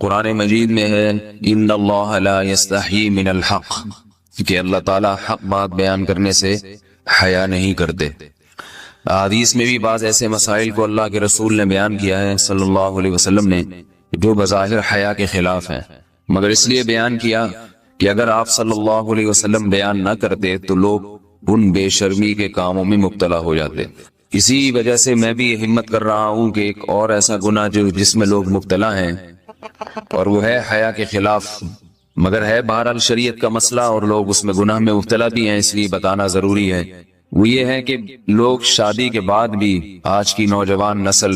قرآن مجید میں ہے ان اللہ لا یستحی من الحق، کہ اللہ تعالیٰ حق بات بیان کرنے سے حیا نہیں کرتے۔ حدیث میں بھی بعض ایسے مسائل کو اللہ کے رسول نے بیان کیا ہے صلی اللہ علیہ وسلم نے جو بظاہر حیا کے خلاف ہیں، مگر اس لیے بیان کیا کہ اگر آپ صلی اللہ علیہ وسلم بیان نہ کرتے تو لوگ ان بے شرمی کے کاموں میں مبتلا ہو جاتے۔ اسی وجہ سے میں بھی یہ ہمت کر رہا ہوں کہ ایک اور ایسا گناہ جس میں لوگ مبتلا ہیں اور وہ ہے حیا کے خلاف، مگر ہے بہرحال شریعت کا مسئلہ اور لوگ اس میں گناہ میں مبتلا بھی ہیں، اس لیے بتانا ضروری ہے۔ وہ یہ ہے کہ لوگ شادی کے بعد بھی آج کی نوجوان نسل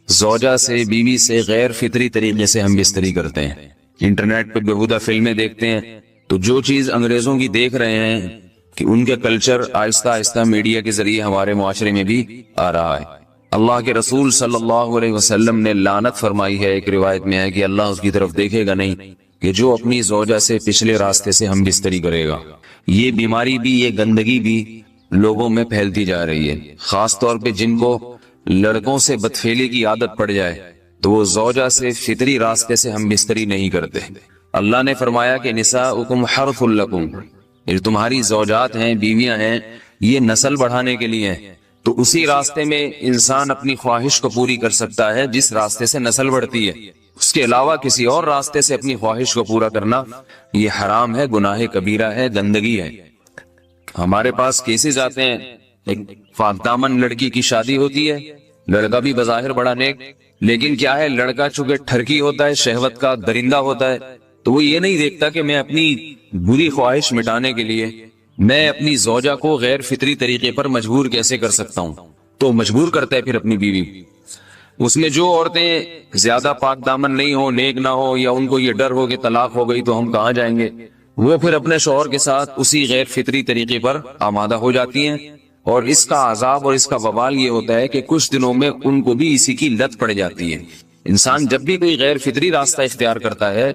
زوجہ سے، بیوی سے غیر فطری طریقے سے ہم بستری کرتے ہیں، انٹرنیٹ پہ بےہودہ فلمیں دیکھتے ہیں، تو جو چیز انگریزوں کی دیکھ رہے ہیں کہ ان کے کلچر آہستہ آہستہ میڈیا کے ذریعے ہمارے معاشرے میں بھی آ رہا ہے۔ اللہ کے رسول صلی اللہ علیہ وسلم نے لعنت فرمائی ہے، ایک روایت میں ہے کہ اللہ اس کی طرف دیکھے گا نہیں کہ جو اپنی زوجہ سے پچھلے راستے سے ہم بستری کرے گا۔ یہ بیماری بھی، یہ گندگی بھی لوگوں میں پھیلتی جا رہی ہے، خاص طور پہ جن کو لڑکوں سے بدفعلی کی عادت پڑ جائے تو وہ زوجہ سے فطری راستے سے ہم بستری نہیں کرتے۔ اللہ نے فرمایا کہ نساؤکم حرث لکم، یہ تمہاری زوجات ہیں، بیویاں ہیں، یہ نسل بڑھانے کے لیے ہیں، تو اسی راستے میں انسان اپنی خواہش کو پوری کر سکتا ہے جس راستے سے نسل بڑھتی ہے۔ اس کے علاوہ کسی اور راستے سے اپنی خواہش کو پورا کرنا یہ حرام ہے، گناہ کبیرہ ہے، گندگی ہے۔ ہمارے پاس کیسز آتے ہیں، ایک پاک دامن لڑکی کی شادی ہوتی ہے، لڑکا بھی بظاہر بڑا نیک، لیکن کیا ہے، لڑکا چونکہ ٹھرکی ہوتا ہے، شہوت کا درندہ ہوتا ہے، تو وہ یہ نہیں دیکھتا کہ میں اپنی بری خواہش مٹانے کے لیے میں اپنی زوجہ کو غیر فطری طریقے پر مجبور کیسے کر سکتا ہوں، تو مجبور کرتا ہے پھر اپنی بیوی۔ اس میں جو عورتیں زیادہ پاک دامن نہیں ہو، نیک نہ ہو، یا ان کو یہ ڈر ہو کہ طلاق ہو گئی تو ہم کہاں جائیں گے، وہ پھر اپنے شوہر کے ساتھ اسی غیر فطری طریقے پر آمادہ ہو جاتی ہیں، اور اس کا عذاب اور اس کا وبال یہ ہوتا ہے کہ کچھ دنوں میں ان کو بھی اسی کی لت پڑ جاتی ہے۔ انسان جب بھی کوئی غیر فطری راستہ اختیار کرتا ہے،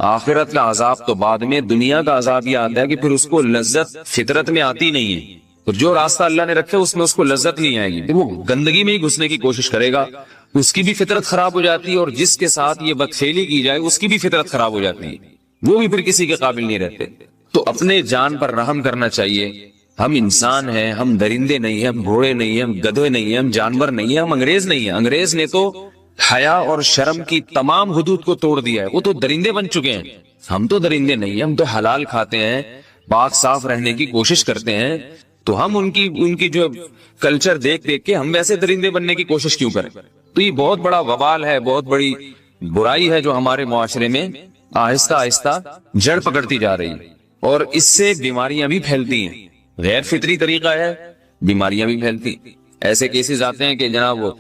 آخرت کا عذاب تو بعد میں، دنیا کا عذاب یہ آتا ہے کہ پھر اس کو لذت فطرت میں آتی نہیں ہے، تو جو راستہ اللہ نے رکھے اس میں اس کو لذت نہیں آئے گی، وہ گندگی میں ہی گھسنے کی کوشش کرے گا، اس کی بھی فطرت خراب ہو جاتی ہے، اور جس کے ساتھ یہ بدفعلی کی جائے اس کی بھی فطرت خراب ہو جاتی ہے، وہ بھی پھر کسی کے قابل نہیں رہتے۔ تو اپنے جان پر رحم کرنا چاہیے۔ ہم انسان ہیں، ہم درندے نہیں ہیں، ہم گھوڑے نہیں ہیں، ہم گدھے نہیں ہیں، ہم جانور نہیں ہیں، ہم انگریز نہیں ہیں۔ انگریز نے تو حیا اور شرم کی تمام حدود کو توڑ دیا ہے، وہ تو درندے بن چکے ہیں۔ ہم تو درندے نہیں ہیں، ہم تو حلال کھاتے ہیں، پاک صاف رہنے کی کوشش کرتے ہیں، تو ہم ان کی جو کلچر دیکھ کے ہم ویسے درندے بننے کی کوشش کیوں کریں؟ تو یہ بہت بڑا وبال ہے، بہت بڑی برائی ہے جو ہمارے معاشرے میں آہستہ آہستہ جڑ پکڑتی جا رہی ہے، اور اس سے بیماریاں بھی پھیلتی ہیں۔ غیر فطری طریقہ ہے، بیماریاں بھی پھیلتی۔ ایسے کیسز آتے ہیں کہ جناب وہ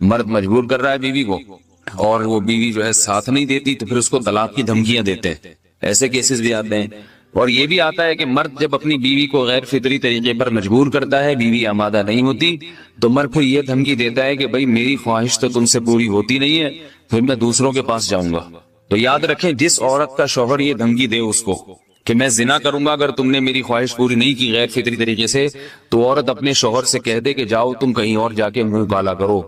مرد مجبور کر رہا ہے بیوی کو، اور وہ بیوی جو ہے ساتھ نہیں دیتی تو پھر اس کو طلاق کی دھمکیاں دیتے ہیں، ایسے کیسز بھی آتے ہیں۔ اور یہ بھی آتا ہے کہ مرد جب اپنی بیوی کو غیر فطری طریقے پر مجبور کرتا ہے، بیوی آمادہ نہیں ہوتی، تو مرد پھر یہ دھمکی دیتا ہے کہ بھائی میری خواہش تو تم سے پوری ہوتی نہیں ہے، پھر میں دوسروں کے پاس جاؤں گا۔ تو یاد رکھیں، جس عورت کا شوہر یہ دھمکی دے اس کو کہ میں زنا کروں گا اگر تم نے میری خواہش پوری نہیں کی غیر فطری طریقے سے، تو عورت اپنے شوہر سے کہہ دے کہ جاؤ تم کہیں اور جا کے منہ کالا کرو،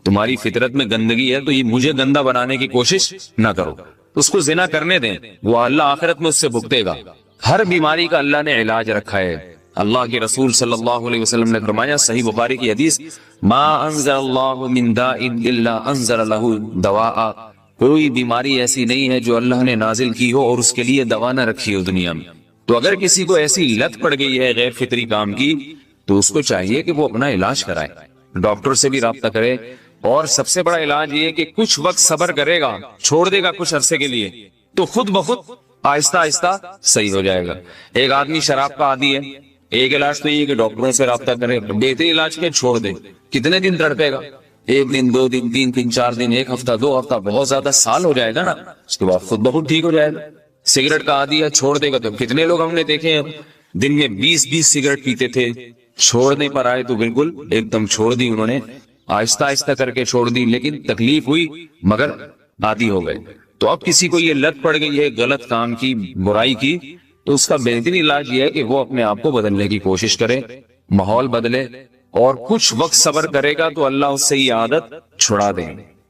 تمہاری فطرت میں گندگی ہے تو یہ مجھے گندا بنانے کی کوشش نہ کرو، اس کو زنا کرنے دیں، وہ اللہ آخرت میں اس سے بھگتے گا۔ ہر بیماری کا اللہ نے علاج رکھا ہے۔ اللہ کے رسول صلی اللہ علیہ وسلم نے فرمایا، صحیح بخاری کی حدیث، ما انزل اللہ من داء الا انزل له دواء، کوئی بیماری ایسی نہیں ہے جو اللہ نے نازل کی ہو اور اس کے لیے دوا نہ رکھی ہو دنیا میں۔ تو اگر کسی کو ایسی لت پڑ گئی ہے غیر فطری کام کی، تو اس کو چاہیے کہ وہ اپنا علاج کرائے، ڈاکٹر سے بھی رابطہ کرے، اور سب سے بڑا علاج یہ کہ کچھ وقت صبر کرے گا، چھوڑ دے گا کچھ عرصے کے لیے، تو خود بخود آہستہ آہستہ صحیح ہو جائے گا۔ ایک آدمی شراب کا عادی ہے، ایک علاج تو یہ کہ ڈاکٹروں سے رابطہ کرے، بہتر علاج کے چھوڑ دے، کتنے دن تڑپے گا؟ ایک دن، دو دن، تین دن، چار دن، ایک ہفتہ، دو ہفتہ، بہت زیادہ سال ہو جائے گا نا، اس کے بعد خود بخود ٹھیک ہو جائے گا۔ سگریٹ کا عادی ہے، چھوڑ دے گا، تو کتنے لوگ ہم نے دیکھے ہیں دن میں 20 سگریٹ پیتے تھے، چھوڑنے پر آئے تو بالکل ایک دم چھوڑ دی انہوں نے، آہستہ آہستہ کر کے چھوڑ دی، لیکن تکلیف ہوئی مگر عادی ہو گئے۔ تو اب کسی کو یہ لت پڑ گئی ہے غلط کام کی، برائی کی، تو اس کا بہترین علاج یہ ہے کہ وہ اپنے آپ کو بدلنے کی کوشش کرے، ماحول بدلے، اور کچھ وقت صبر کرے گا تو اللہ اس سے یہ عادت چھڑا دے۔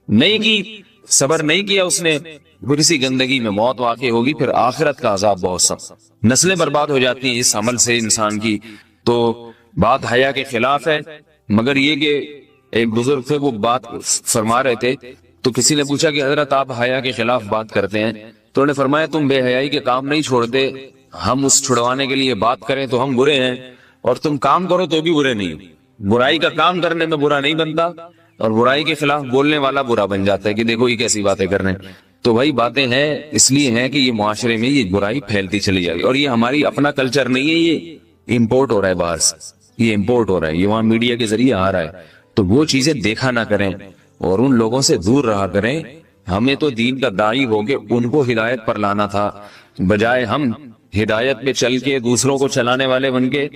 نہیں کی، صبر نہیں کیا اس نے، پھر اسی گندگی میں موت واقع ہوگی، پھر آخرت کا عذاب بہت سخت، نسلیں برباد ہو جاتی ہیں اس عمل سے انسان کی۔ تو بات حیا کے خلاف ہے، مگر یہ کہ ایک بزرگ تھے وہ بات فرما رہے تھے، تو کسی نے پوچھا کہ حضرت آپ حیا کے خلاف بات کرتے ہیں، تو انہوں نے فرمایا تم بے حیائی کے کام نہیں چھوڑتے، ہم اس چھڑوانے کے لیے بات کریں تو ہم برے ہیں، اور تم کام کرو تو بھی برے نہیں ہو۔ برائی کا کام کرنے میں برا نہیں بنتا، اور برائی کے خلاف بولنے والا برا بن جاتا ہے کہ دیکھو یہ کیسی باتیں کر رہے ہیں۔ تو بھائی باتیں ہیں اس لیے ہیں کہ یہ معاشرے میں یہ برائی پھیلتی چلی جائے گی، اور یہ ہماری اپنا کلچر نہیں ہے، یہ امپورٹ ہو رہا ہے باہر سے، یہ امپورٹ ہو رہا ہے، یہ وہاں میڈیا کے ذریعے آ رہا ہے۔ تو وہ چیزیں دیکھا نہ کریں اور ان لوگوں سے دور رہا کریں۔ ہمیں تو دین کا داعی ہو کے ان کو ہدایت پر لانا تھا، بجائے ہم ہدایت پہ چل کے دوسروں کو چلانے والے بن کے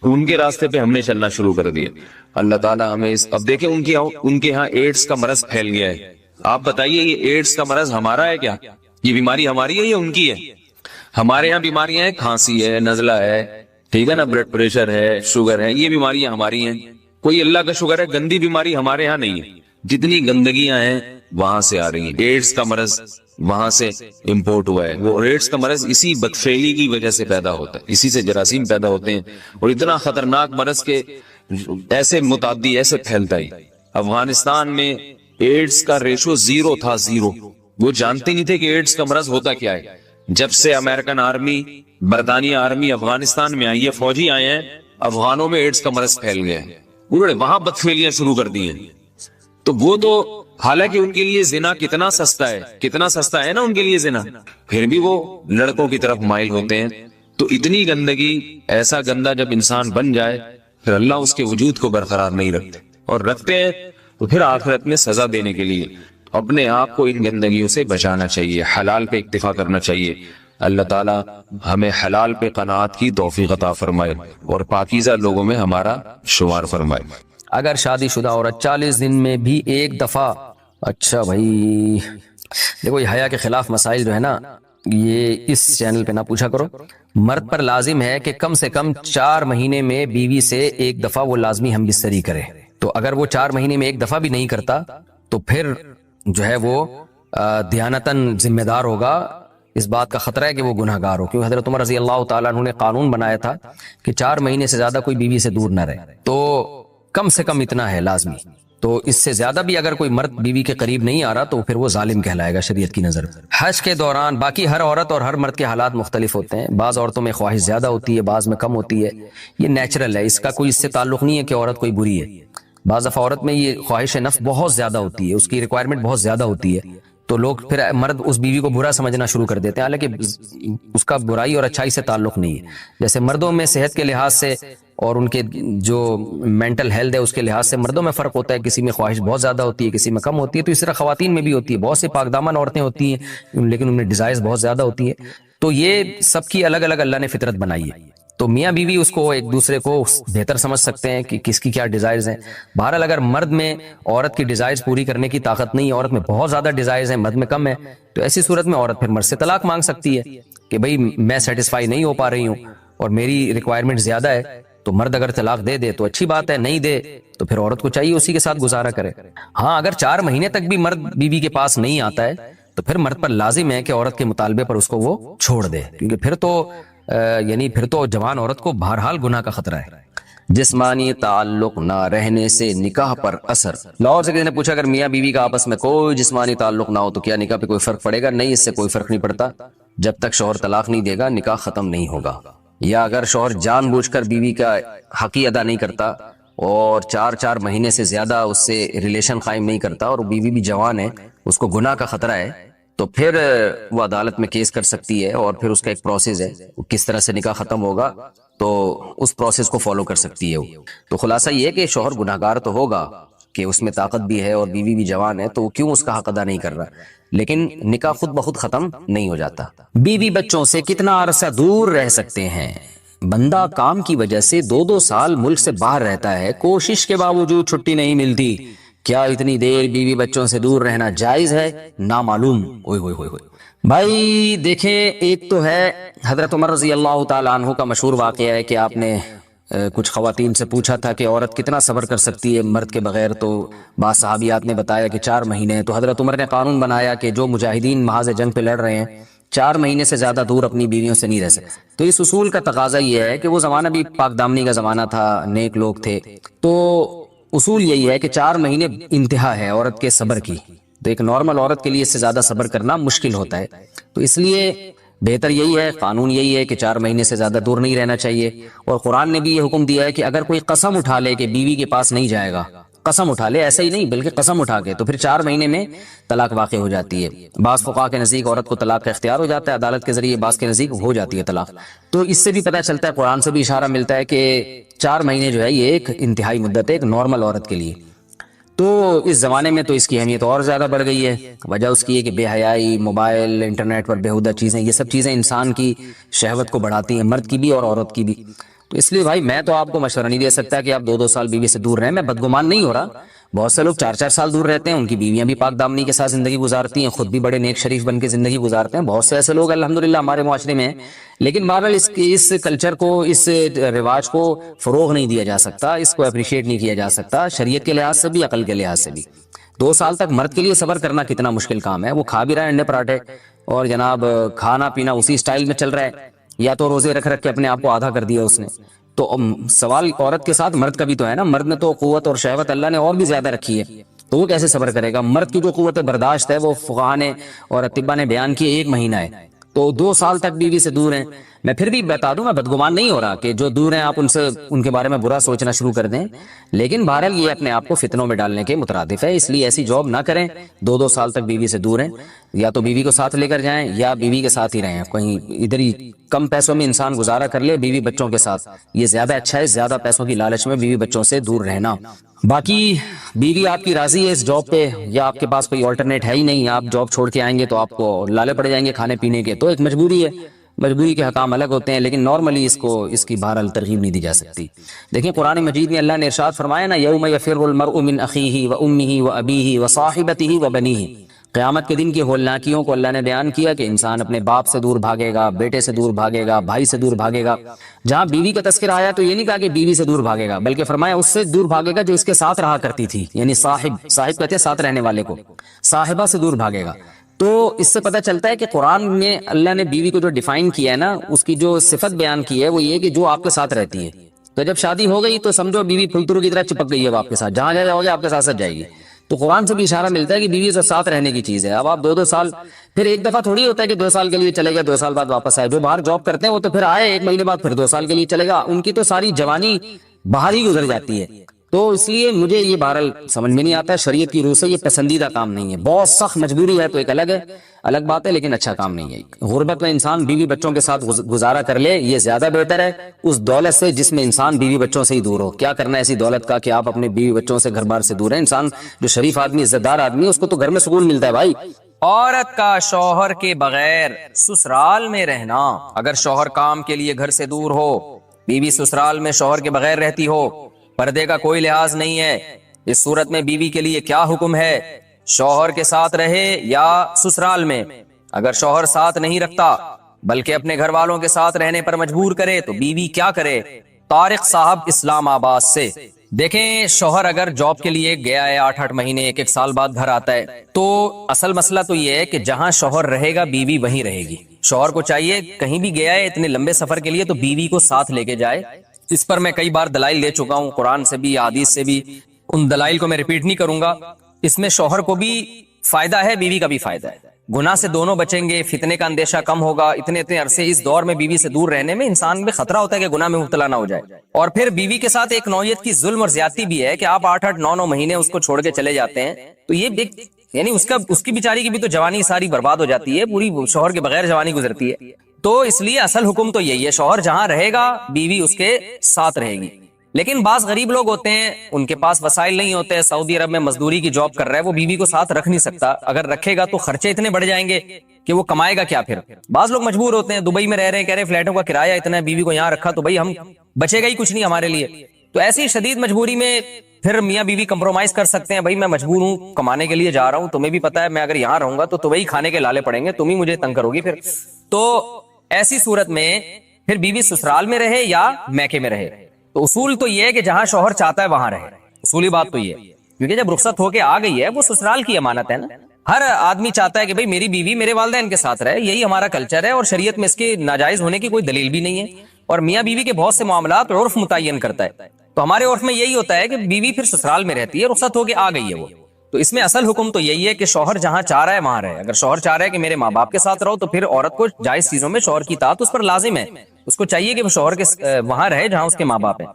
ان کے راستے پہ ہم نے چلنا شروع کر دیا۔ اللہ تعالیٰ ہمیں اب دیکھیں ان کے ہاں ایڈز کا مرض پھیل گیا ہے۔ آپ بتائیے یہ ایڈز کا مرض ہمارا ہے کیا؟ یہ بیماری ہماری ہے یا ان کی ہے؟ ہمارے یہاں بیماریاں ہیں، کھانسی ہے، نزلہ ہے، ٹھیک ہے نا، بلڈ پریشر ہے، شوگر ہے، یہ بیماریاں ہماری ہیں۔ کوئی اللہ کا شکر ہے گندی بیماری ہمارے ہاں نہیں ہے، جتنی گندگیاں ہیں وہاں سے آ رہی ہیں۔ ایڈز کا مرض وہاں سے امپورٹ ہوا ہے، وہ ایڈز کا مرض اسی بدفعلی کی وجہ سے پیدا ہوتا ہے، اسی سے جراثیم پیدا ہوتے ہیں، اور اتنا خطرناک مرض کے ایسے متعدی ایسے پھیلتا ہے۔ افغانستان میں ایڈز کا ریشو 0 تھا، 0۔ وہ جانتے نہیں تھے کہ ایڈز کا مرض ہوتا کیا ہے۔ جب سے امریکن آرمی، برطانیہ آرمی افغانستان میں آئی ہے، فوجی آئے ہیں، افغانوں میں ایڈز کا مرض پھیل گیا ہے، انہوں نے وہاں بدفعلیاں شروع کر دی ہیں۔ تو وہ تو حالانکہ ان کے لیے زنا کتنا سستا ہے، کتنا سستا ہے نا ان کے لیے زنا، پھر بھی وہ لڑکوں کی طرف مائل ہوتے ہیں۔ تو اتنی گندگی، ایسا گندا جب انسان بن جائے پھر اللہ اس کے وجود کو برقرار نہیں رکھتے، اور رکھتے ہیں تو پھر آخرت میں سزا دینے کے لیے اپنے آپ کو ان گندگیوں سے بچانا چاہیے، حلال پہ اکتفا کرنا چاہیے۔ اللہ تعالیٰ ہمیں حلال پہ قناعت کی توفیق عطا فرمائے اور پاکیزہ لوگوں میں ہمارا شمار فرمائے۔ اگر شادی شدہ عورت 40 دن میں بھی ایک دفعہ، اچھا بھائی دیکھو یہ حیا کے خلاف مسائل جو ہے نا یہ اس چینل پہ نہ پوچھا کرو۔ مرد پر لازم ہے کہ کم سے کم 4 مہینے میں بیوی سے ایک دفعہ وہ لازمی ہم بستری کرے، تو اگر وہ 4 مہینے میں ایک دفعہ بھی نہیں کرتا تو پھر جو ہے وہ دیانتاً ذمہ دار ہوگا، اس بات کا خطرہ ہے کہ وہ گناہ گار ہو، کیونکہ حضرت عمر رضی اللہ تعالیٰ عنہ نے قانون بنایا تھا کہ 4 مہینے سے زیادہ کوئی بیوی سے دور نہ رہے، تو کم سے کم اتنا ہے لازمی۔ تو اس سے زیادہ بھی اگر کوئی مرد بیوی کے قریب نہیں آ رہا تو پھر وہ ظالم کہلائے گا شریعت کی نظر۔ حج کے دوران باقی ہر عورت اور ہر مرد کے حالات مختلف ہوتے ہیں، بعض عورتوں میں خواہش زیادہ ہوتی ہے، بعض میں کم ہوتی ہے، یہ نیچرل ہے، اس کا کوئی اس سے تعلق نہیں ہے کہ عورت کوئی بری ہے۔ بعض دفعہ عورت میں یہ خواہش نفس بہت زیادہ ہوتی ہے، اس کی ریکوائرمنٹ بہت زیادہ ہوتی ہے، تو لوگ پھر مرد اس بیوی کو برا سمجھنا شروع کر دیتے ہیں، حالانکہ اس کا برائی اور اچھائی سے تعلق نہیں ہے۔ جیسے مردوں میں صحت کے لحاظ سے اور ان کے جو مینٹل ہیلتھ ہے اس کے لحاظ سے مردوں میں فرق ہوتا ہے، کسی میں خواہش بہت زیادہ ہوتی ہے، کسی میں کم ہوتی ہے، تو اس طرح خواتین میں بھی ہوتی ہے، بہت سی پاک دامن عورتیں ہوتی ہیں لیکن ان میں ڈیزائرز بہت زیادہ ہوتی ہے، تو یہ سب کی الگ الگ اللہ نے فطرت بنائی ہے، تو میاں بیوی اس کو ایک دوسرے کو بہتر سمجھ سکتے ہیں کہ کس کی کیا ڈیزائرز ہیں۔ بہرحال اگر مرد میں عورت کی ڈیزائرز پوری کرنے کی طاقت نہیں ہے، عورت میں بہت زیادہ ڈیزائرز ہیں، مرد میں کم ہے، تو ایسی صورت میں عورت پھر مرد سے طلاق مانگ سکتی ہے کہ بھئی میں سیٹسفائی نہیں ہو پا رہی ہوں اور میری ریکوائرمنٹ زیادہ ہے، تو مرد اگر طلاق دے دے تو اچھی بات ہے، نہیں دے تو پھر عورت کو چاہیے اسی کے ساتھ گزارا کرے۔ ہاں اگر 4 مہینے تک بھی مرد بیوی کے پاس نہیں آتا ہے تو پھر مرد پر لازم ہے کہ عورت کے مطالبے پر اس کو وہ چھوڑ دے، کیونکہ پھر تو جوان عورت کو بہرحال گناہ کا خطرہ ہے۔ جسمانی تعلق نہ رہنے سے نکاح پر اثر۔ لاہور سے کسی نے پوچھا اگر میاں بیوی کا آپس میں کوئی جسمانی تعلق نہ ہو تو کیا نکاح پہ کوئی فرق پڑے گا؟ نہیں، اس سے کوئی فرق نہیں پڑتا، جب تک شوہر طلاق نہیں دے گا نکاح ختم نہیں ہوگا۔ یا اگر شوہر جان بوجھ کر بیوی کا حق ہی ادا نہیں کرتا اور 4 مہینے سے زیادہ اس سے ریلیشن قائم نہیں کرتا اور بیوی بھی جوان ہے، اس کو گناہ کا خطرہ ہے، تو پھر وہ عدالت میں کیس کر سکتی ہے، اور پھر اس کا ایک پروسیس ہے، کس طرح سے نکاح ختم ہوگا تو اس پروسیس کو فالو کر سکتی ہے وہ۔ تو خلاصہ یہ ہے کہ شوہر گناہ گار تو ہوگا کہ اس میں طاقت بھی ہے اور بیوی بھی جوان ہے، تو وہ کیوں اس کا حق ادا نہیں کر رہا، لیکن نکاح خود بخود ختم نہیں ہو جاتا۔ بیوی بچوں سے کتنا عرصہ دور رہ سکتے ہیں؟ بندہ کام کی وجہ سے 2 سال ملک سے باہر رہتا ہے، کوشش کے باوجود چھٹی نہیں ملتی، کیا اتنی دیر بیوی بچوں سے دور رہنا جائز ہے؟ نامعلوم۔ بھائی دیکھیں، ایک تو ہے حضرت عمر رضی اللہ تعالیٰ عنہ کا مشہور واقعہ ہے کہ آپ نے کچھ خواتین سے پوچھا تھا کہ عورت کتنا صبر کر سکتی ہے مرد کے بغیر، تو بعض صحابیات نے بتایا کہ 4 مہینے. تو حضرت عمر نے قانون بنایا کہ جو مجاہدین محاذ جنگ پہ لڑ رہے ہیں 4 مہینے سے زیادہ دور اپنی بیویوں سے نہیں رہ سکتے. تو اس اصول کا تقاضا یہ ہے کہ وہ زمانہ بھی پاک دامنی کا زمانہ تھا، نیک لوگ تھے، تو اصول یہی ہے کہ 4 مہینے انتہا ہے عورت کے صبر کی. تو ایک نارمل عورت کے لیے اس سے زیادہ صبر کرنا مشکل ہوتا ہے، تو اس لیے بہتر یہی ہے، قانون یہی ہے کہ 4 مہینے سے زیادہ دور نہیں رہنا چاہیے. اور قرآن نے بھی یہ حکم دیا ہے کہ اگر کوئی قسم اٹھا لے کہ بیوی کے پاس نہیں جائے گا، قسم اٹھا لے، ایسا ہی نہیں بلکہ قسم اٹھا کے، تو پھر 4 مہینے میں طلاق واقع ہو جاتی ہے. بعض فقہا کے نزدیک عورت کو طلاق کا اختیار ہو جاتا ہے عدالت کے ذریعے، بعض کے نزدیک ہو جاتی ہے طلاق. تو اس سے بھی پتہ چلتا ہے، قرآن سے بھی اشارہ ملتا ہے کہ 4 مہینے جو ہے یہ ایک انتہائی مدت ہے ایک نارمل عورت کے لیے. تو اس زمانے میں تو اس کی اہمیت اور زیادہ بڑھ گئی ہے. وجہ اس کی ہے کہ بے حیائی، موبائل، انٹرنیٹ پر بیہودہ چیزیں، یہ سب چیزیں انسان کی شہوت کو بڑھاتی ہیں، مرد کی بھی اور عورت کی بھی. تو اس لیے بھائی میں تو آپ کو مشورہ نہیں دے سکتا کہ آپ 2-2 سال بیوی سے دور رہیں. میں بدگمان نہیں ہو رہا، بہت سے لوگ 4-4 سال دور رہتے ہیں، ان کی بیویاں بھی پاک دامنی کے ساتھ زندگی گزارتی ہیں، خود بھی بڑے نیک شریف بن کے زندگی گزارتے ہیں. بہت سے ایسے لوگ الحمدللہ ہمارے معاشرے میں ہیں. لیکن بہرحال اس کلچر کو، اس رواج کو فروغ نہیں دیا جا سکتا، اس کو اپریشیٹ نہیں کیا جا سکتا شریعت کے لحاظ سے بھی، عقل کے لحاظ سے بھی. 2 سال تک مرد کے لیے صبر کرنا کتنا مشکل کام ہے. وہ کھا بھی رہا ہے انڈے پراٹھے اور جناب کھانا پینا اسی سٹائل میں چل رہا ہے، یا تو روزے رکھ کے اپنے آپ کو آدھا کر دیا اس نے. تو سوال عورت کے ساتھ مرد کا بھی تو ہے نا. مرد نے تو قوت اور شہوت اللہ نے اور بھی زیادہ رکھی ہے، تو وہ کیسے صبر کرے گا؟ مرد کی جو قوت برداشت ہے وہ فقہا نے اور اطباء نے بیان کی 1 مہینہ ہے. تو 2 سال تک بیوی سے دور ہیں. میں پھر بھی بتا دوں، میں بدگمان نہیں ہو رہا کہ جو دور ہیں آپ ان کے بارے میں برا سوچنا شروع کر دیں، لیکن بہرحال یہ اپنے آپ کو فتنوں میں ڈالنے کے مترادف ہے. اس لیے ایسی جاب نہ کریں. 2-2 سال تک بیوی سے دور ہیں، یا تو بیوی کو ساتھ لے کر جائیں یا بیوی کے ساتھ ہی رہیں. کہیں ادھر ہی کم پیسوں میں انسان گزارا کر لے بیوی بچوں کے ساتھ، یہ زیادہ اچھا ہے زیادہ پیسوں کی لالچ میں بیوی بچوں سے دور رہنا. باقی بیوی آپ کی راضی ہے اس جاب پہ، یا آپ کے پاس کوئی آلٹرنیٹ ہے ہی نہیں، آپ جاب چھوڑ کے آئیں گے تو آپ کو لالے پڑ جائیں گے کھانے پینے کے، تو ایک مجبوری ہے. مجبوری کے حکام الگ ہوتے ہیں، لیکن نارملی اس کی بہرحال ترغیب نہیں دی جا سکتی. دیکھیں قرآن مجید میں اللہ نے ارشاد فرمایا نا، یوم یفر المرء من اخیہ وامہ وابیہ وصاحبتہ وبنیہ. قیامت کے دن کی ہولناکیوں کو اللہ نے بیان کیا کہ انسان اپنے باپ سے دور بھاگے گا، بیٹے سے دور بھاگے گا، بھائی سے دور بھاگے گا. جہاں بیوی کا تذکرہ آیا تو یہ نہیں کہا کہ بیوی سے دور بھاگے گا، بلکہ فرمایا اس سے دور بھاگے گا جو اس کے ساتھ رہا کرتی تھی، یعنی صاحب کہتے ہیں ساتھ رہنے والے کو، صاحبہ سے دور بھاگے گا. تو اس سے پتہ چلتا ہے کہ قرآن میں اللہ نے بیوی کو جو ڈیفائن کیا ہے نا، اس کی جو صفت بیان کی ہے وہ یہ کہ جو آپ کے ساتھ رہتی ہے. تو جب شادی ہو گئی تو سمجھو بیوی پھلترو کی طرح چپک گئی ہے آپ کے ساتھ، جہاں جاؤ گے آپ کے ساتھ جائے گی. تو قرآن سے بھی اشارہ ملتا ہے کہ بیوی سے ساتھ رہنے کی چیز ہے. اب آپ 2-2 سال، پھر ایک دفعہ تھوڑی ہوتا ہے کہ 2 سال کے لیے چلے گا 2 سال بعد واپس آئے. جو باہر جاب کرتے ہیں وہ تو پھر آئے 1 مہینے بعد پھر 2 سال کے لیے چلے گا، ان کی تو ساری جوانی باہر ہی گزر جاتی ہے. تو اس لیے مجھے یہ بہرحال سمجھ میں نہیں آتا ہے، شریعت کی روح سے یہ پسندیدہ کام نہیں ہے. بہت سخت مجبوری ہے تو ایک الگ بات ہے، لیکن اچھا کام نہیں ہے. غربت میں انسان بیوی بچوں کے ساتھ گزارا کر لے، یہ زیادہ بہتر ہے اس دولت سے جس میں انسان بیوی بچوں سے ہی دور ہو. کیا کرنا ہے ایسی دولت کا کہ آپ اپنے بیوی بچوں سے گھر بار سے دور ہیں. انسان جو شریف آدمی عزت دار آدمی ہے اس کو تو گھر میں سکون ملتا ہے بھائی. عورت کا شوہر کے بغیر سسرال میں رہنا. اگر شوہر کام کے لیے گھر سے دور ہو، بیوی سسرال میں شوہر کے بغیر رہتی ہو، پردے کا کوئی لحاظ نہیں ہے، اس صورت میں بیوی کے لیے کیا حکم ہے؟ شوہر کے ساتھ رہے یا سسرال میں؟ اگر شوہر ساتھ نہیں رکھتا بلکہ اپنے گھر والوں کے ساتھ رہنے پر مجبور کرے تو بیوی کیا کرے؟ طارق صاحب اسلام آباد سے. دیکھیں شوہر اگر جاب کے لیے گیا ہے 8-8 مہینے 1-1 سال بعد گھر آتا ہے، تو اصل مسئلہ تو یہ ہے کہ جہاں شوہر رہے گا بیوی وہیں رہے گی. شوہر کو چاہیے کہیں بھی گیا ہے اتنے لمبے سفر کے لیے تو بیوی کو ساتھ لے کے جائے. اس پر میں کئی بار دلائل دے چکا ہوں، قرآن سے بھی حدیث سے بھی، ان دلائل کو میں ریپیٹ نہیں کروں گا. اس میں شوہر کو بھی فائدہ ہے، بیوی کا بھی فائدہ ہے. گناہ سے دونوں بچیں گے، فتنے کا اندیشہ کم ہوگا. اتنے عرصے اس دور میں بیوی سے دور رہنے میں انسان میں خطرہ ہوتا ہے کہ گناہ میں مبتلا نہ ہو جائے. اور پھر بیوی کے ساتھ ایک نوعیت کی ظلم اور زیادتی بھی ہے کہ آپ 8-8 9-9 مہینے اس کو چھوڑ کے چلے جاتے ہیں، تو یہ یعنی اس کی بیچاری کی بھی تو جوانی ساری برباد ہو جاتی ہے، پوری شوہر کے بغیر جوانی گزرتی ہے. تو اس لیے اصل حکم تو یہی ہے، شوہر جہاں رہے گا بیوی اس کے ساتھ رہے گی. لیکن بعض غریب لوگ ہوتے ہیں ان کے پاس وسائل نہیں ہوتے، سعودی عرب میں مزدوری کی جاب کر رہا ہے، وہ بیوی کو ساتھ رکھ نہیں سکتا. اگر رکھے گا تو خرچے اتنے بڑھ جائیں گے کہ وہ کمائے گا کیا پھر. بعض لوگ مجبور ہوتے ہیں، دبئی میں رہ رہے ہیں، کہہ رہے فلیٹوں کا کرایہ اتنا ہے، بیوی کو یہاں رکھا تو بھائی ہم بچے گا ہی کچھ نہیں ہمارے لیے. تو ایسی شدید مجبوری میں پھر میاں بیوی کمپرومائز کر سکتے ہیں، بھائی میں مجبور ہوں کمانے کے لیے جا رہا ہوں، تمہیں بھی پتا ہے میں اگر یہاں رہوں گا تو وہی کھانے کے لالے پڑیں گے، تم ہی مجھے تنگ کرو گی پھر. تو ایسی صورت میں پھر بیوی سسرال میں رہے یا میکے میں رہے. تو اصول تو یہ ہے کہ جہاں شوہر چاہتا ہے وہاں رہے، اصولی بات تو یہ ہے، کیونکہ جب رخصت ہو کے آ گئی ہے وہ سسرال کی امانت ہے نا. ہر آدمی چاہتا ہے کہ بھئی میری بیوی میرے والدین کے ساتھ رہے، یہی ہمارا کلچر ہے، اور شریعت میں اس کے ناجائز ہونے کی کوئی دلیل بھی نہیں ہے. اور میاں بیوی کے بہت سے معاملات عرف متعین کرتا ہے، تو ہمارے عرف میں یہی ہوتا ہے کہ بیوی پھر سسرال میں رہتی ہے، رخصت ہو کے آ گئی ہے وہ. تو اس میں اصل حکم تو یہی ہے کہ شوہر جہاں چاہ رہا ہے وہاں رہے. اگر شوہر چاہ رہا ہے کہ میرے ماں باپ کے ساتھ رہو تو پھر عورت کو جائز چیزوں میں شوہر کی اطاعت اس پر لازم ہے، اس کو چاہیے کہ وہ شوہر کے وہاں رہے جہاں اس کے ماں باپ ہیں.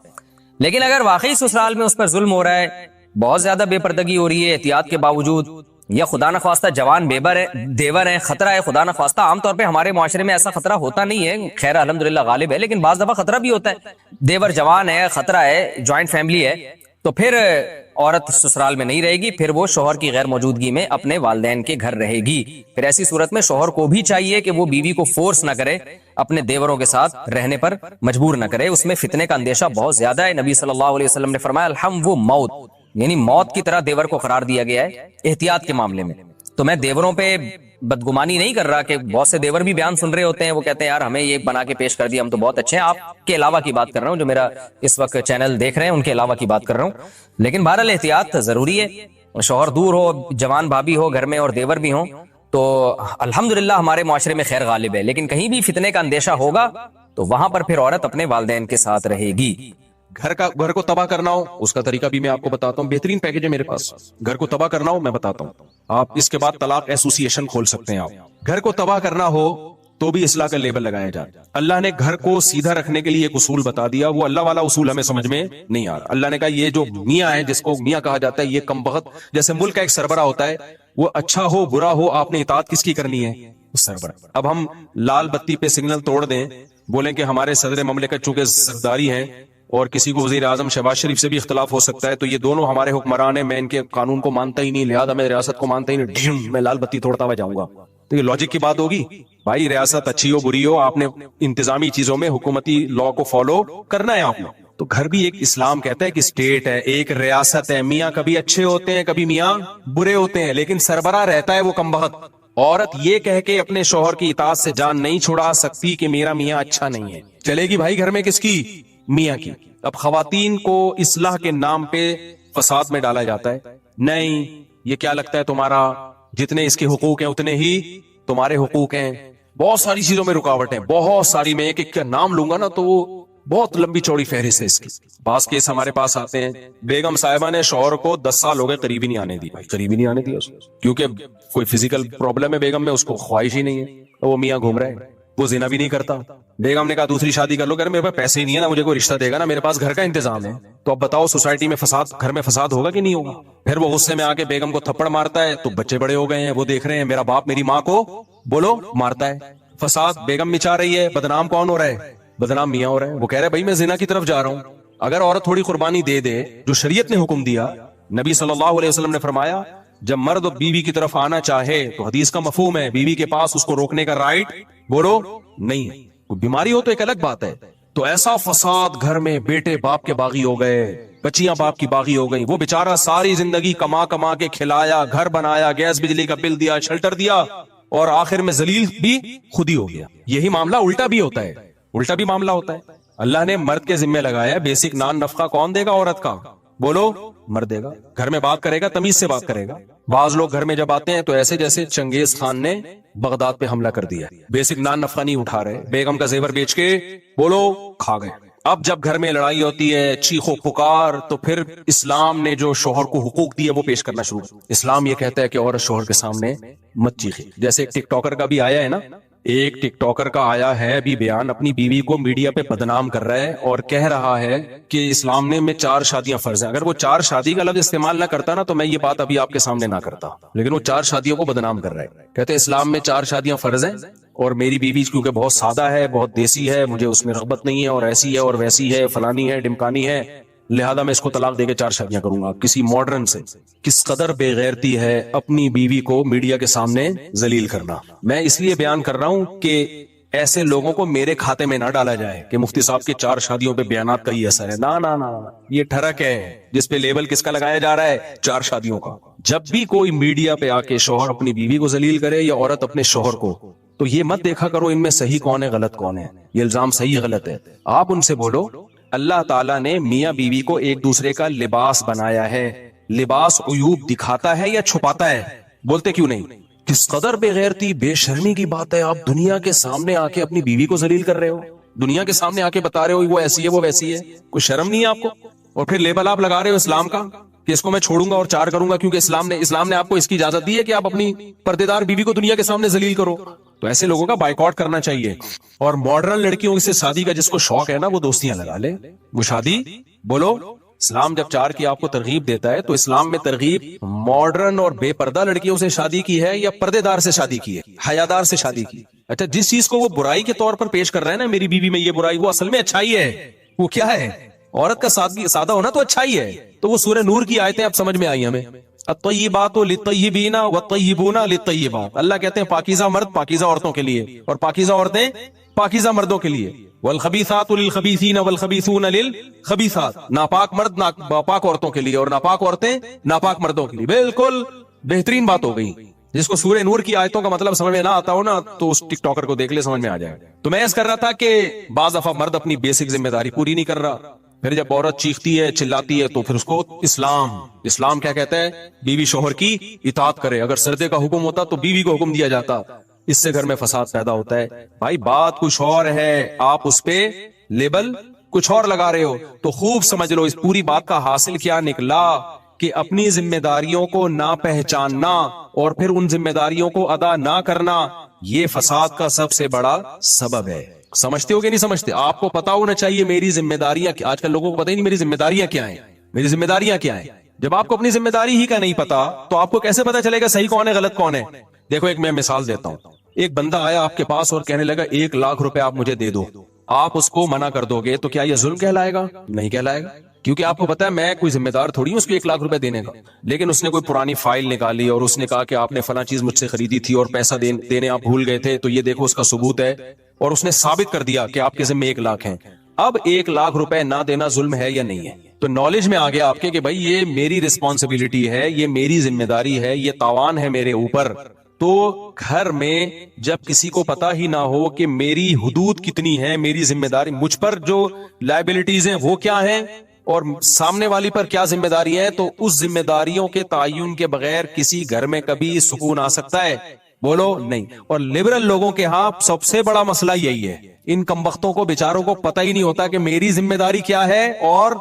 لیکن اگر واقعی سسرال میں اس پر ظلم ہو رہا ہے، بہت زیادہ بے پردگی ہو رہی ہے احتیاط کے باوجود، یا خدا نخواستہ جوان دیور ہیں، خطرہ ہے خدا نخواستہ. عام طور پہ ہمارے معاشرے میں ایسا خطرہ ہوتا نہیں ہے، خیر الحمدللہ غالب ہے، لیکن بعض دفعہ خطرہ بھی ہوتا ہے. دیور جوان ہے، خطرہ ہے، جوائنٹ فیملی ہے، تو پھر عورت سسرال میں نہیں رہے گی، پھر وہ شوہر کی غیر موجودگی میں اپنے والدین کے گھر رہے گی. پھر ایسی صورت میں شوہر کو بھی چاہیے کہ وہ بیوی کو فورس نہ کرے، اپنے دیوروں کے ساتھ رہنے پر مجبور نہ کرے. اس میں فتنے کا اندیشہ بہت زیادہ ہے. نبی صلی اللہ علیہ وسلم نے فرمایا الحم وہ موت، یعنی موت کی طرح دیور کو قرار دیا گیا ہے احتیاط کے معاملے میں. تو میں دیوروں پہ بدگمانی نہیں کر رہا کہ بہت سے دیور بھی بیان سن رہے ہوتے ہیں، وہ کہتے ہیں یار ہمیں یہ بنا کے پیش کر دیا، ہم تو بہت اچھے ہیں. آپ کے علاوہ کی بات کر رہا ہوں، جو میرا اس وقت چینل دیکھ رہے ہیں ان کے علاوہ کی بات کر رہا ہوں. لیکن بہرحال احتیاط ضروری ہے. شوہر دور ہو، جوان بھابی ہو گھر میں اور دیور بھی ہوں تو الحمدللہ ہمارے معاشرے میں خیر غالب ہے. لیکن کہیں بھی فتنے کا اندیشہ ہوگا تو وہاں پر پھر عورت اپنے والدین کے ساتھ رہے گی. گھر کو تباہ کرنا ہو اس کا طریقہ بھی میں آپ کو بتاتا ہوں. بہترین پیکج ہے میرے پاس. گھر کو تباہ کرنا ہو میں بتاتا ہوں. آپ اس کے بعد طلاق ایسوسی ایشن کھول سکتے ہیں. آپ گھر کو تباہ کرنا ہو تو بھی اصلاح کا لیبل لگایا جائے. اللہ نے گھر کو سیدھا رکھنے کے لیے ایک اصول بتا دیا، وہ اللہ والا اصول ہمیں سمجھ میں نہیں آ رہا. اللہ نے کہا یہ جو میاں ہے، جس کو میاں کہا جاتا ہے، یہ کم بخت، جیسے ملک کا ایک سربراہ ہوتا ہے، وہ اچھا ہو برا ہو آپ نے اطاعت کس کی کرنی ہے؟ سربراہ. اب ہم لال بتی پہ سگنل توڑ دیں، بولیں کہ ہمارے صدر مملکت چونکہ سرداری ہیں اور کسی کو وزیر اعظم شہباز شریف سے بھی اختلاف ہو سکتا ہے، تو یہ دونوں ہمارے حکمران ہیں، میں ان کے قانون کو مانتا ہی نہیں، لہٰذا میں ریاست کو مانتا ہی نہیں، میں لال بتی توڑتا ہوا جاؤں گا. تو یہ لاجک کی بات ہوگی؟ بھائی ریاست اچھی ہو بری ہو، آپ نے انتظامی چیزوں میں حکومتی لا کو فالو کرنا ہے آپ نے. تو گھر بھی ایک اسلام کہتا ہے کہ اسٹیٹ ہے، ایک ریاست ہے. میاں کبھی اچھے ہوتے ہیں کبھی میاں برے ہوتے ہیں، لیکن سربراہ رہتا ہے وہ کم بخت. عورت یہ کہہ کے اپنے شوہر کی اطاعت سے جان نہیں چھڑا سکتی کہ میرا میاں اچھا نہیں ہے. چلے گی بھائی گھر میں کس کی؟ میاں کی. اب خواتین کو اصلاح کے نام پہ فساد میں ڈالا جاتا ہے. نہیں، یہ کیا لگتا ہے تمہارا جتنے اس کے حقوق ہیں اتنے ہی تمہارے حقوق ہیں. بہت ساری چیزوں میں رکاوٹ ہے، بہت ساری. میں ایک کا نام لوں گا نا تو وہ بہت لمبی چوڑی فہرست ہے اس کی. بعض کیس ہمارے پاس آتے ہیں، بیگم صاحبہ نے شوہر کو 10 سال ہو گئے قریب ہی نہیں آنے دی. قریب ہی نہیں آنے دیا کیونکہ کوئی فزیکل پرابلم ہے بیگم میں، اس کو خواہش ہی نہیں ہے، وہ میاں گھوم رہا ہے، وہ زنا بھی نہیں کرتا. بیگم نے کہا دوسری شادی کر لو، کہ میرے پاس پیسے ہی نہیں ہے نا، مجھے کوئی رشتہ دے گا نا، میرے پاس گھر کا انتظام ہے. تو اب بتاؤ سوسائٹی میں فساد، گھر میں فساد ہوگا کہ نہیں ہوگا؟ پھر وہ غصے میں آ کے بیگم کو تھپڑ مارتا ہے تو بچے بڑے ہو گئے ہیں، وہ دیکھ رہے ہیں میرا باپ میری ماں کو بولو مارتا ہے. فساد بیگم مچا رہی ہے، بدنام کون ہو رہا ہے؟ بدنام میاں ہو رہا ہے. وہ کہہ رہے بھائی میں زنا کی طرف جا رہا ہوں. اگر عورت تھوڑی قربانی دے دے جو شریعت نے حکم دیا، نبی صلی اللہ علیہ وسلم نے فرمایا جب مرد بیوی کی طرف آنا چاہے تو حدیث کا مفہوم ہے بیوی کے پاس اس کو روکنے کا رائٹ بولو نہیں ہے. کوئی بیماری ہو تو ایک الگ بات ہے. تو ایسا فساد گھر میں، بیٹے باپ کے باغی ہو گئے، بچیاں باپ کی باغی ہو گئی. وہ بیچارہ ساری زندگی کما کما کے کھلایا، گھر بنایا، گیس بجلی کا بل دیا، شیلٹر دیا، اور آخر میں ذلیل بھی خود ہی ہو گیا. یہی معاملہ الٹا بھی ہوتا ہے، الٹا بھی معاملہ ہوتا ہے. اللہ نے مرد کے ذمہ لگایا بیسک نان نفقہ کون دے گا؟ عورت کا. بولو مرد دے گا. گھر میں بات کرے گا، تمیز سے بات کرے گا. بعض لوگ گھر میں جب آتے ہیں تو ایسے جیسے چنگیز خان نے بغداد پہ حملہ کر دیا. بیسک نان نفقہ نہیں اٹھا رہے، بیگم کا زیور بیچ کے بولو کھا گئے. اب جب گھر میں لڑائی ہوتی ہے، چیخو پکار، تو پھر اسلام نے جو شوہر کو حقوق دیے وہ پیش کرنا شروع. اسلام یہ کہتا ہے کہ عورت شوہر کے سامنے مت چیخے. جیسے ایک ٹک ٹاکر کا بھی آیا ہے نا، ایک ٹک ٹاکر کا آیا ہے ابھی بیان، اپنی بیوی کو میڈیا پہ بدنام کر رہا ہے اور کہہ رہا ہے کہ اسلام میں 4 شادیاں فرض ہیں. اگر وہ 4 شادی کا لفظ استعمال نہ کرتا نا تو میں یہ بات ابھی آپ کے سامنے نہ کرتا، لیکن وہ 4 شادیوں کو بدنام کر رہا ہے. کہتے اسلام میں 4 شادیاں فرض ہیں اور میری بیوی کیونکہ بہت سادہ ہے، بہت دیسی ہے، مجھے اس میں رغبت نہیں ہے، اور ایسی ہے اور ویسی ہے، فلانی ہے ڈمکانی ہے، لہذا میں اس کو طلاق دے کے 4 شادیاں کروں گا. کسی ماڈرن سے کس قدر بے غیرتی ہے اپنی بیوی کو میڈیا کے سامنے ذلیل کرنا. میں اس لیے بیان کر رہا ہوں کہ ایسے لوگوں کو میرے کھاتے میں نہ ڈالا جائے کہ مفتی صاحب کے 4 شادیوں پہ بیانات کا ہی اثر ہے. نا یہ ٹھرک ہے جس پہ لیبل کس کا لگایا جا رہا ہے؟ 4 شادیوں کا. جب بھی کوئی میڈیا پہ آ کے شوہر اپنی بیوی کو ذلیل کرے یا عورت اپنے شوہر کو، تو یہ مت دیکھا کرو ان میں صحیح کون ہے غلط کون ہے، یہ الزام صحیح غلط ہے. آپ ان سے بولو اللہ تعالیٰ نے میاں بیوی کو ایک دوسرے کا لباس بنایا ہے. لباس عیوب دکھاتا ہے یا چھپاتا ہے؟ بولتے کیوں نہیں؟ کس قدر بے غیرتی بے شرمی کی بات ہے. آپ دنیا کے سامنے آ کے اپنی بیوی کو ذلیل کر رہے ہو, دنیا کے سامنے آ کے بتا رہے ہو وہ ایسی ہے وہ ویسی ہے. کوئی شرم نہیں ہے آپ کو؟ اور پھر لیبل آپ لگا رہے ہو اسلام کا کہ اس کو میں چھوڑوں گا اور 4 کروں گا کیونکہ اسلام نے آپ کو اس کی اجازت دی ہے کہ آپ اپنی پردے دار بیوی کو دنیا کے سامنے ذلیل کرو. تو ایسے لوگوں کا بائیکاٹ کرنا چاہیے. اور ماڈرن لڑکیوں سے شادی کا جس کو شوق ہے نا وہ دوستیاں لگا لے. وہ شادی بولو, اسلام جب 4 کی آپ کو ترغیب دیتا ہے تو اسلام میں ترغیب ماڈرن اور بے پردہ لڑکیوں سے شادی کی ہے یا پردے دار سے شادی کی ہے, حیادار سے شادی کی؟ اچھا, جس چیز کو وہ برائی کے طور پر پیش کر رہے ہیں نا میری بیوی میں یہ برائی, وہ اصل میں اچھائی ہے. وہ کیا ہے؟ عورت کا سادہ ہونا تو اچھائی ہے. تو وہ سورہ نور کی آیتیں اب سمجھ میں آئی ہمیں. الطیبات للطیبین والطیبون للطیبات. اللہ کہتے ہیں پاکیزہ مرد پاکیزہ عورتوں کے لیے اور پاکیزہ عورتیں پاکیزہ مردوں کے لیے. والخبیثات للخبیثین والخبیثون للخبیثات. ناپاک مرد ناپاک عورتوں کے لیے اور ناپاک عورتیں ناپاک مردوں کے لیے. بالکل بہترین بات ہو گئی. جس کو سورہ نور کی آیتوں کا مطلب سمجھ میں نہ آتا ہو نا تو اس ٹک ٹاکر کو دیکھ لے, سمجھ میں آ جائے. تو میں ایسا کر رہا تھا کہ بعض دفعہ مرد اپنی بیسک ذمہ داری پوری نہیں کر رہا, پھر جب عورت چیختی ہے چلاتی ہے تو پھر اس کو اسلام کیا کہتا ہے؟ بیوی شوہر کی اطاعت کرے. اگر سردے کا حکم ہوتا تو بیوی کو حکم دیا جاتا. اس سے گھر میں فساد پیدا ہوتا ہے. بھائی بات کچھ اور ہے, آپ اس پہ لیبل کچھ اور لگا رہے ہو. تو خوب سمجھ لو اس پوری بات کا حاصل کیا نکلا کہ اپنی ذمہ داریوں کو نہ پہچاننا اور پھر ان ذمہ داریوں کو ادا نہ کرنا یہ فساد کا سب سے بڑا سبب ہے. سمجھتے ہو کہ نہیں سمجھتے؟ آپ کو پتا ہونا چاہیے میری ذمہ داریاں. آج کل لوگوں کو پتہ ہی نہیں میری ذمہ داریاں کیا ہیں. میری ذمہ داریاں کیا ہیں؟ جب آپ کو اپنی ذمہ داری ہی کا نہیں پتا تو آپ کو کیسے پتا چلے گا صحیح کون ہے غلط کون ہے؟ دیکھو ایک میں مثال دیتا ہوں. ایک بندہ آیا آپ کے پاس اور کہنے لگا 1 لاکھ روپے آپ مجھے دے دو. آپ اس کو منع کر دو گے تو کیا یہ ظلم کہلائے گا؟ نہیں کہلائے گا, کیونکہ آپ کو پتا ہے میں کوئی ذمہ دار تھوڑی ہوں اس کو 1 لاکھ روپے دینے کا. لیکن اس نے کوئی پرانی فائل نکالی اور اس نے کہا کہ آپ نے فلاں چیز مجھ سے خریدی تھی اور پیسہ دینے آپ بھول گئے تھے, تو یہ دیکھو اس کا ثبوت ہے, اور اس نے ثابت کر دیا کہ آپ کے ذمہ 1 لاکھ ہیں. اب 1 لاکھ روپے نہ دینا ظلم ہے یا نہیں ہے؟ تو نالج میں آ گیا آپ کے کہ بھائی یہ میری رسپانسبلٹی ہے, یہ میری ذمہ داری ہے, یہ تاوان ہے میرے اوپر. تو گھر میں جب کسی کو پتا ہی نہ ہو کہ میری حدود کتنی ہے, میری ذمہ داری, مجھ پر جو لائبلٹیز ہیں وہ کیا ہیں اور سامنے والی پر کیا ذمہ داری ہے, تو اس ذمہ داریوں کے تعین کے بغیر کسی گھر میں کبھی سکون آ سکتا ہے؟ بولو نہیں. اور لبرل لوگوں کے ہاں سب سے بڑا مسئلہ یہی ہے, ان کمبختوں کو بیچاروں کو پتہ ہی نہیں ہوتا کہ میری ذمہ داری کیا ہے اور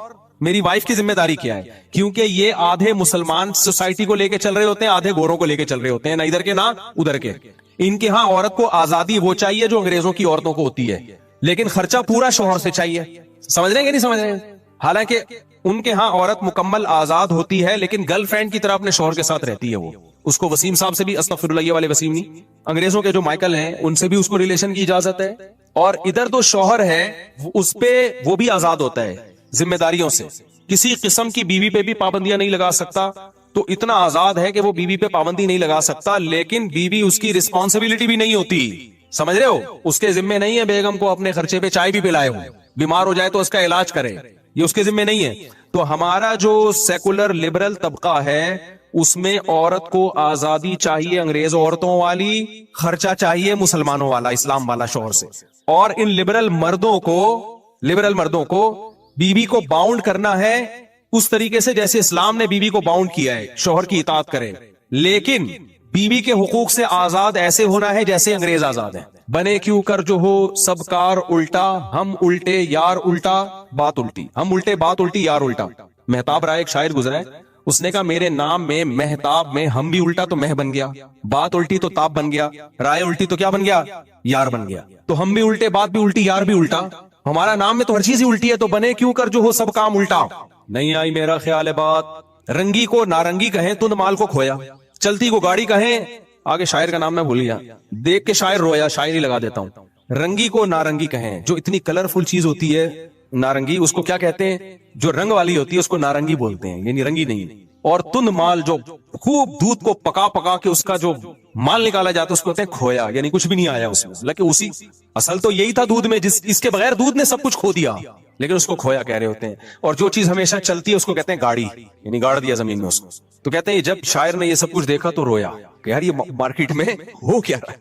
میری وائف کی ذمہ داری کیا ہے. کیونکہ یہ آدھے مسلمان سوسائٹی کو لے کے چل رہے ہوتے ہیں, آدھے گوروں کو لے کے چل رہے ہوتے ہیں, نہ ادھر کے نہ ادھر کے. ان کے ہاں عورت کو آزادی وہ چاہیے جو انگریزوں کی عورتوں کو ہوتی ہے, لیکن خرچہ پورا شوہر سے چاہیے. سمجھ رہے ہیں کہ نہیں سمجھ رہے ہیں؟ حالانکہ ان کے ہاں عورت مکمل آزاد ہوتی ہے لیکن گرل فرینڈ کی طرح اپنے شوہر کے ساتھ رہتی ہے. وہ اس کو وسیم صاحب سے بھی, استغفر اللہ, یہ والے وسیم نہیں, انگریزوں کے جو مائیکل ہیں ان سے بھی اس کو ریلیشن کی اجازت ہے. اور ادھر تو شوہر ہے اس پہ وہ بھی آزاد ہوتا ہے ذمہ داریوں سے, کسی قسم کی بیوی پہ بھی پابندیاں نہیں لگا سکتا. تو اتنا آزاد ہے کہ وہ بیوی پہ پابندی نہیں لگا سکتا, لیکن بیوی اس کی رسپانسبلٹی بھی نہیں ہوتی. سمجھ رہے ہو؟ اس کے ذمہ نہیں ہے بیگم کو اپنے خرچے پہ چائے بھی پلائے ہو, بیمار ہو جائے تو اس کا علاج کرے, یہ اس کے ذمہ نہیں ہے. تو ہمارا جو سیکولر لبرل طبقہ ہے اس میں عورت کو آزادی چاہیے انگریز عورتوں والی, خرچہ چاہیے مسلمانوں والا, اسلام والا شوہر سے. اور ان لبرل مردوں کو بیوی کو باؤنڈ کرنا ہے اس طریقے سے جیسے اسلام نے بیوی کو باؤنڈ کیا ہے, شوہر کی اطاعت کرے. لیکن بیوی کے حقوق سے آزاد ایسے ہونا ہے جیسے انگریز آزاد ہیں. بنے کیوں کر جو ہو سب کار الٹا, ہم الٹے یار الٹا بات الٹی, ہم الٹے بات الٹی یار الٹا. مہتاب رائے ایک شاعر گزرا ہے, اس نے کہا میرے نام میں مہتاب میں ہم بھی الٹا تو مہ بن گیا, بات الٹی تو تاب بن گیا, رائے الٹی تو کیا بن گیا, یار بن گیا. تو ہم بھی الٹے, بات بھی الٹی, یار بھی الٹا. ہمارا نام میں تو ہر چیز ہی الٹی ہے, تو بنے کیوں کر جو ہو سب کام الٹا. نہیں آئی میرا خیال ہے بات. رنگی کو نارنگی کہیں, تند مال کو کھویا. چلتی کو گاڑی کہیں, آگے شاعر کا نام میں بھول گیا, دیکھ کے شاعر رویا, شاعری لگا دیتا ہوں. رنگی کو نارنگی کہیں, جو اتنی کلرفل چیز ہوتی ہے نارنگی, اس کو کیا کہتے ہیں, جو رنگ والی ہوتی ہے اس کو نارنگی بولتے ہیں, یعنی رنگی نہیں. اور تند مال, جو خوب دودھ کو پکا پکا کے اس کا جو مال نکالا جاتا ہے اس کو کہتے ہیں کھویا, یعنی کچھ بھی نہیں آیا اس میں. حالانکہ اسی اصل تو یہی تھا دودھ میں, اس کے بغیر دودھ نے سب کچھ کھو دیا, لیکن اس کو کھویا کہہ رہے ہوتے ہیں. اور جو چیز ہمیشہ چلتی ہے اس کو کہتے ہیں گاڑی, یعنی گاڑ دیا زمین میں اس کو. تو کہتے ہیں جب شاعر نے یہ سب کچھ دیکھا تو رویا کہ یار یہ مارکیٹ میں ہو کیا رہا ہے.